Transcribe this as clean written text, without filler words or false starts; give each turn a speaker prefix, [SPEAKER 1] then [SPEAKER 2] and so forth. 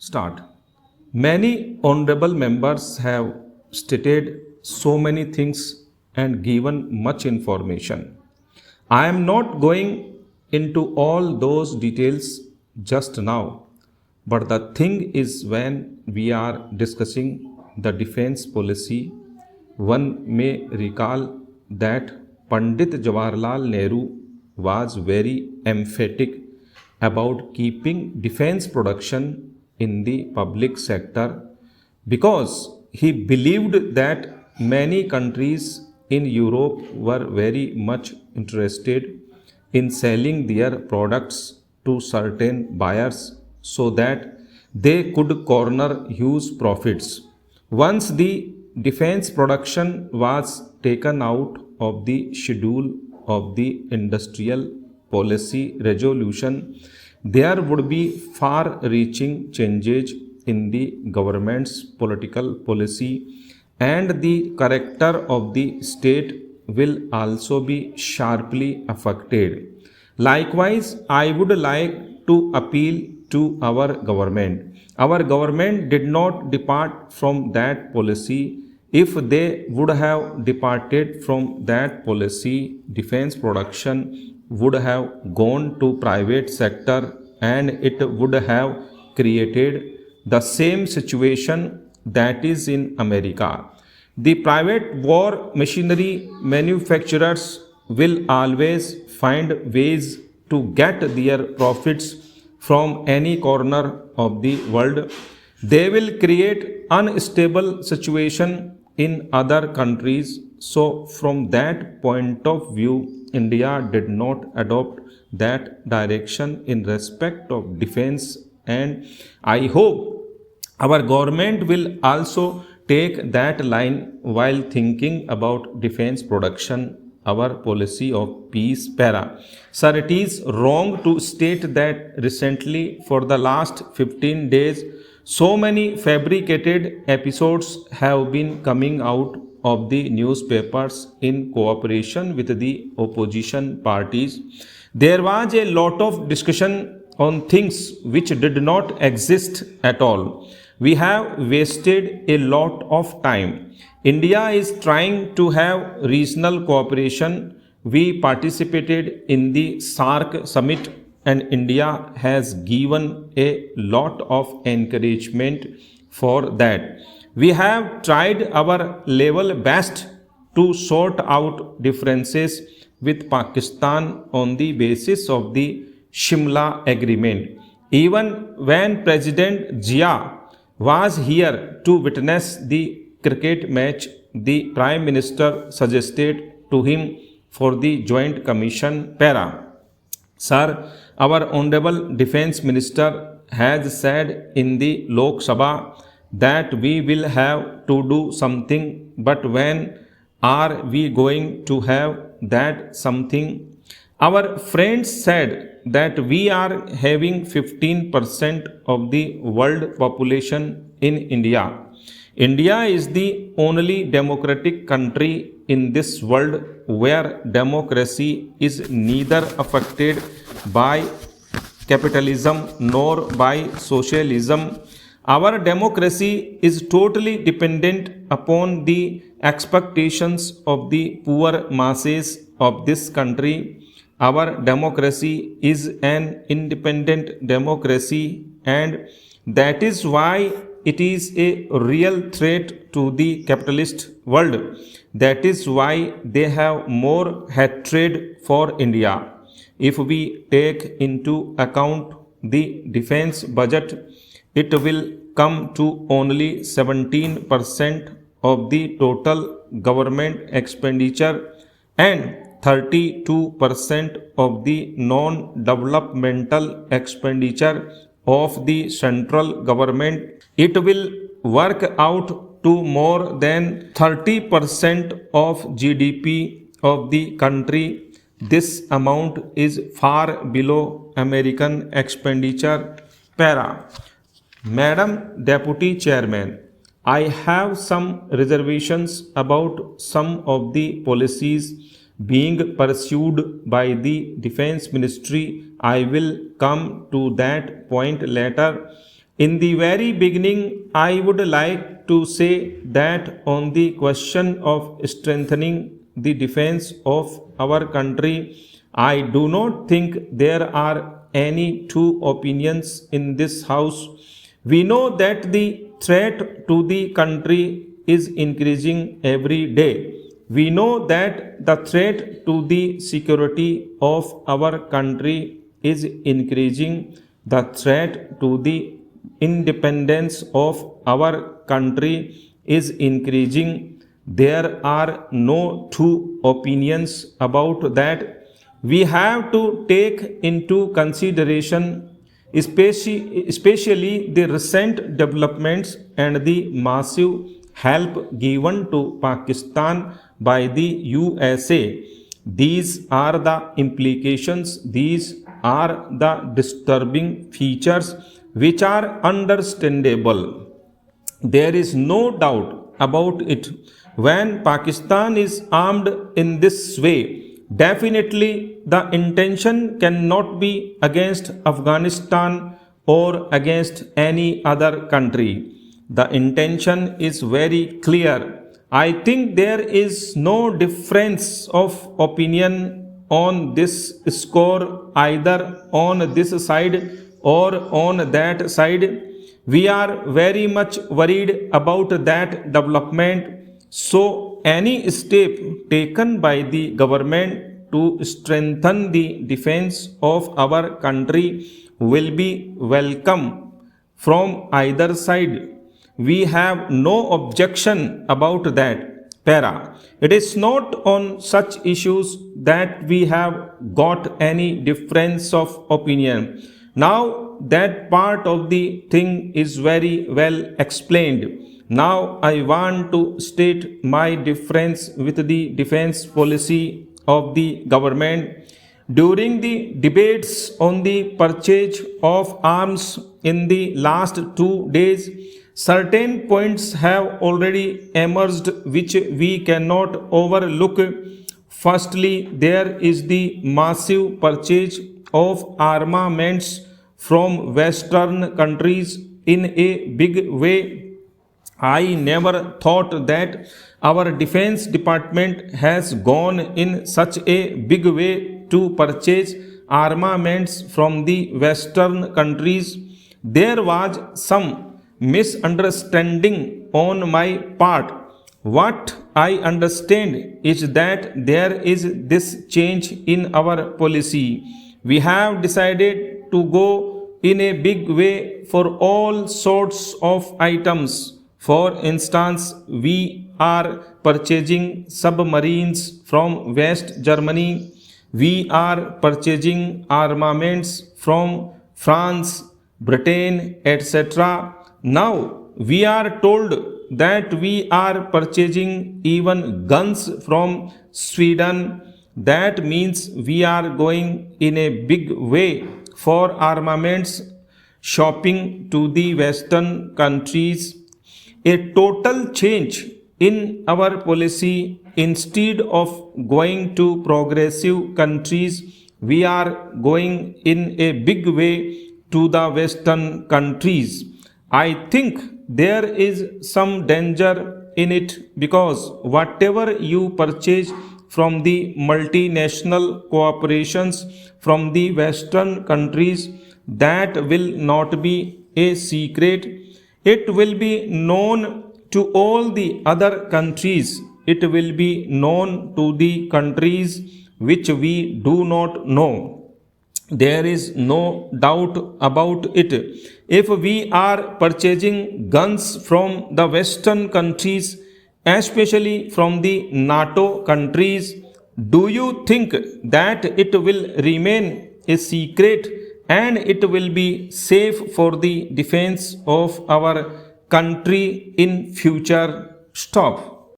[SPEAKER 1] Start. Many honorable members have stated so many things and given much information. I am not going into all those details just now, but the thing is, when we are discussing the defense policy, one may recall that Pandit Jawaharlal Nehru was very emphatic about keeping defense production in the public sector because he believed that many countries in Europe were very much interested in selling their products to certain buyers so that they could corner huge profits. Once the defense production was taken out of the schedule of the industrial policy resolution, there would be far reaching changes in the government's political policy, and the character of the state will also be sharply affected. Likewise, I would like to appeal to our government. Our government did not depart from that policy. If they would have departed from that policy, defense production would have gone to private sector and it would have created the same situation that is in America. The private war machinery manufacturers will always find ways to get their profits from any corner of the world. They will create unstable situation in other countries. So from that point of view, India did not adopt that direction in respect of defense, and I hope our government will also take that line while thinking about defense production, our policy of peace para. Sir, it is wrong to state that recently, for the last 15 days, so many fabricated episodes have been coming out of the newspapers in cooperation with the opposition parties. There was a lot of discussion on things which did not exist at all. We have wasted a lot of time. India is trying to have regional cooperation. We participated in the SAARC summit, and India has given a lot of encouragement for that. We have tried our level best to sort out differences with Pakistan on the basis of the Shimla Agreement. Even when President Zia was here to witness the cricket match, the Prime Minister suggested to him for the Joint Commission para. Sir, our Honorable Defence Minister has said in the Lok Sabha that we will have to do something, but when are we going to have that something? Our friends said that we are having 15% of the world population in India. India is the only democratic country in this world where democracy is neither affected by capitalism nor by socialism. Our democracy is totally dependent upon the expectations of the poor masses of this country. Our democracy is an independent democracy, and that is why it is a real threat to the capitalist world. That is why they have more hatred for India. If we take into account the defense budget, it will come to only 17% of the total government expenditure and 32% of the non-developmental expenditure of the central government. It will work out to more than 30% of GDP of the country. This amount is far below American expenditure para. Madam Deputy Chairman, I have some reservations about some of the policies being pursued by the Defense Ministry. I will come to that point later. In the very beginning, I would like to say that on the question of strengthening the defense of our country, I do not think there are any two opinions in this House. We know that the threat to the country is increasing every day. We know that the threat to the security of our country is increasing. The threat to the independence of our country is increasing. There are no two opinions about that. We have to take into consideration especially the recent developments and the massive help given to Pakistan by the USA. These are the implications, these are the disturbing features which are understandable. There is no doubt about it. When Pakistan is armed in this way, definitely the intention cannot be against Afghanistan or against any other country. The intention is very clear. I think there is no difference of opinion on this score either on this side or on that side. We are very much worried about that development. So, any step taken by the government to strengthen the defense of our country will be welcome from either side. We have no objection about that. Para. It is not on such issues that we have got any difference of opinion. Now that part of the thing is very well explained. Now I want to state my difference with the defense policy of the government. During the debates on the purchase of arms in the last 2 days, certain points have already emerged which we cannot overlook. Firstly, there is the massive purchase of armaments from Western countries in a big way. I never thought that our defense department has gone in such a big way to purchase armaments from the Western countries. There was some misunderstanding on my part. What I understand is that there is this change in our policy. We have decided to go in a big way for all sorts of items. For instance, we are purchasing submarines from West Germany. We are purchasing armaments from France, Britain, etc. Now we are told that we are purchasing even guns from Sweden. That means we are going in a big way for armaments shopping to the Western countries. A total change in our policy. Instead of going to progressive countries, we are going in a big way to the Western countries. I think there is some danger in it because whatever you purchase from the multinational corporations from the Western countries, that will not be a secret. It will be known to all the other countries. It will be known to the countries which we do not know. There is no doubt about it. If we are purchasing guns from the Western countries, especially from the NATO countries, do you think that it will remain a secret and it will be safe for the defense of our country in future? Stop.